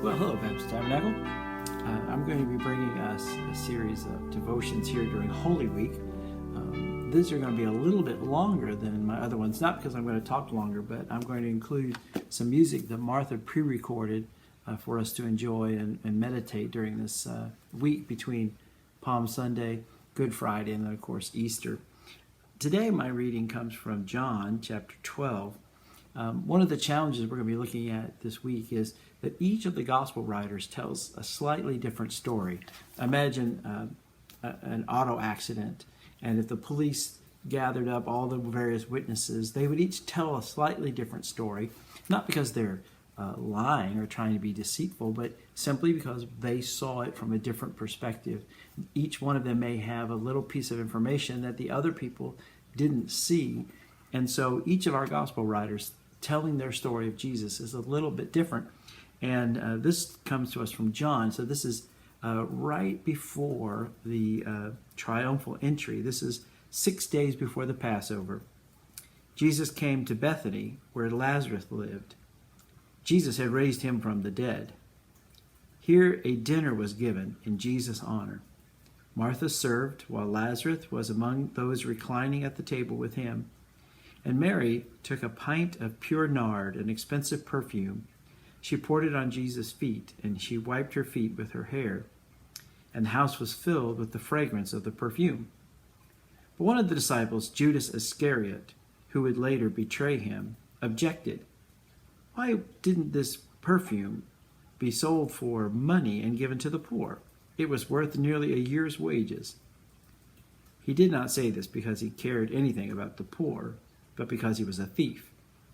Well, hello, Baptist Tabernacle. I'm going to be bringing us a series of devotions here during Holy Week. These are going to be a little bit longer than my other ones, not because I'm going to talk longer, but I'm going to include some music that Martha pre-recorded for us to enjoy and meditate during this week between Palm Sunday, Good Friday, and then, of course, Easter. Today, my reading comes from John chapter 12. One of the challenges we're going to be looking at this week is that each of the gospel writers tells a slightly different story. Imagine an auto accident, and if the police gathered up all the various witnesses, they would each tell a slightly different story, not because they're lying or trying to be deceitful, but simply because they saw it from a different perspective. Each one of them may have a little piece of information that the other people didn't see, and so each of our gospel writers telling their story of Jesus is a little bit different. And this comes to us from John. So this is right before the triumphal entry. This is 6 days before the Passover. Jesus came to Bethany, where Lazarus lived. Jesus had raised him from the dead. Here a dinner was given in Jesus' honor. Martha served, while Lazarus was among those reclining at the table with him. And Mary took a pint of pure nard, an expensive perfume. She poured it on Jesus' feet, and she wiped her feet with her hair. And the house was filled with the fragrance of the perfume. But one of the disciples, Judas Iscariot, who would later betray him, objected. Why didn't this perfume be sold for money and given to the poor? It was worth nearly a year's wages. He did not say this because he cared anything about the poor, but because he was a thief.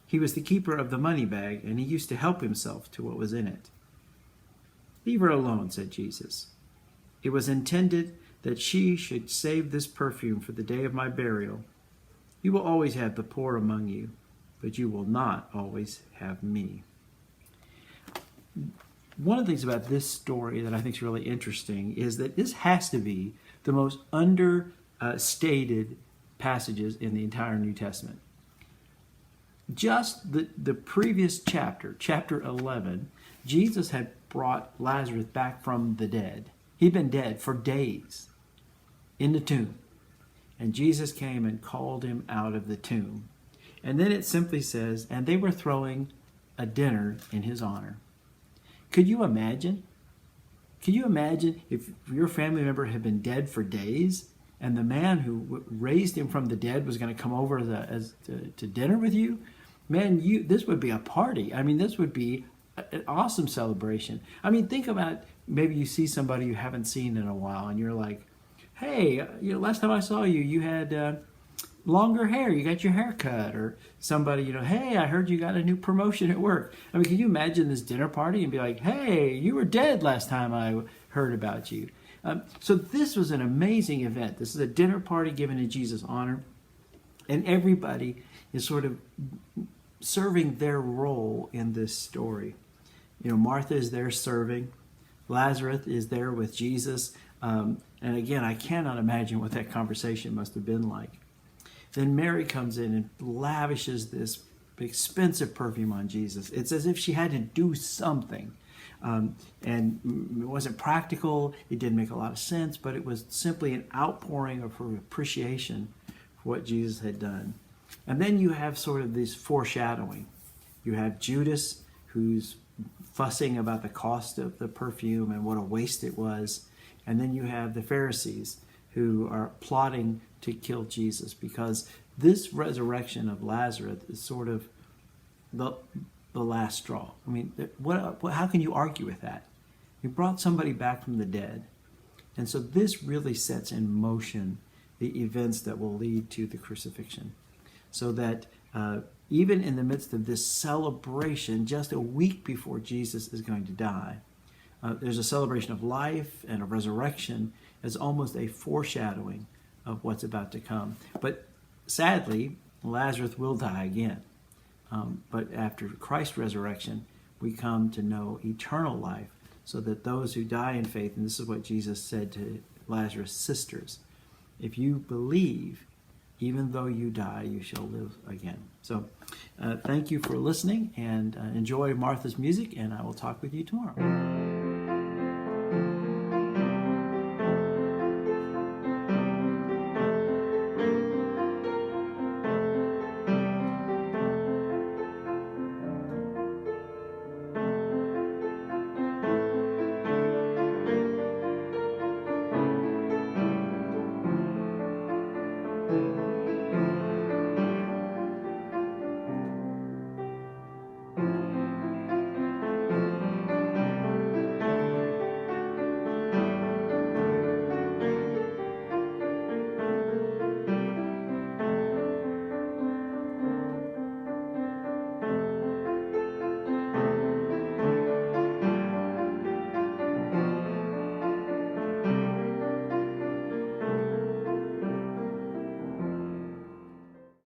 He was the keeper of the money bag, and he used to help himself to what was in it. Leave her alone, said Jesus. It was intended that she should save this perfume for the day of my burial. You will always have the poor among you, but you will not always have me. One of the things about this story that I think is really interesting is that this has to be the most understated passages in the entire New Testament. Just the previous chapter, chapter 11, Jesus had brought Lazarus back from the dead. He'd been dead for days in the tomb. And Jesus came and called him out of the tomb. And then it simply says, and they were throwing a dinner in his honor. Could you imagine? Could you imagine if your family member had been dead for days and the man who raised him from the dead was going to come over to dinner with you? Man, this would be a party. I mean, this would be an awesome celebration. I mean, think about maybe you see somebody you haven't seen in a while, and you're like, "Hey, last time I saw you, you had longer hair. You got your hair cut." Or somebody, "Hey, I heard you got a new promotion at work." I mean, can you imagine this dinner party and be like, "Hey, you were dead last time I heard about you." So this was an amazing event. This is a dinner party given in Jesus' honor, and everybody is sort of serving their role in this story. Martha is there serving. Lazarus is there with Jesus. And again, I cannot imagine what that conversation must have been like. Then Mary comes in and lavishes this expensive perfume on Jesus. It's as if she had to do something. And it wasn't practical. It didn't make a lot of sense, but it was simply an outpouring of her appreciation for what Jesus had done. And then you have sort of this foreshadowing. You have Judas, who's fussing about the cost of the perfume and what a waste it was. And then you have the Pharisees, who are plotting to kill Jesus, because this resurrection of Lazarus is sort of the last straw. I mean, how can you argue with that? You brought somebody back from the dead. And so this really sets in motion the events that will lead to the crucifixion. So that even in the midst of this celebration, just a week before Jesus is going to die, there's a celebration of life and a resurrection as almost a foreshadowing of what's about to come. But sadly, Lazarus will die again. But after Christ's resurrection, we come to know eternal life, so that those who die in faith, and this is what Jesus said to Lazarus' sisters, if you believe, Even though you die, you shall live again. So thank you for listening, and enjoy Martha's music, and I will talk with you tomorrow.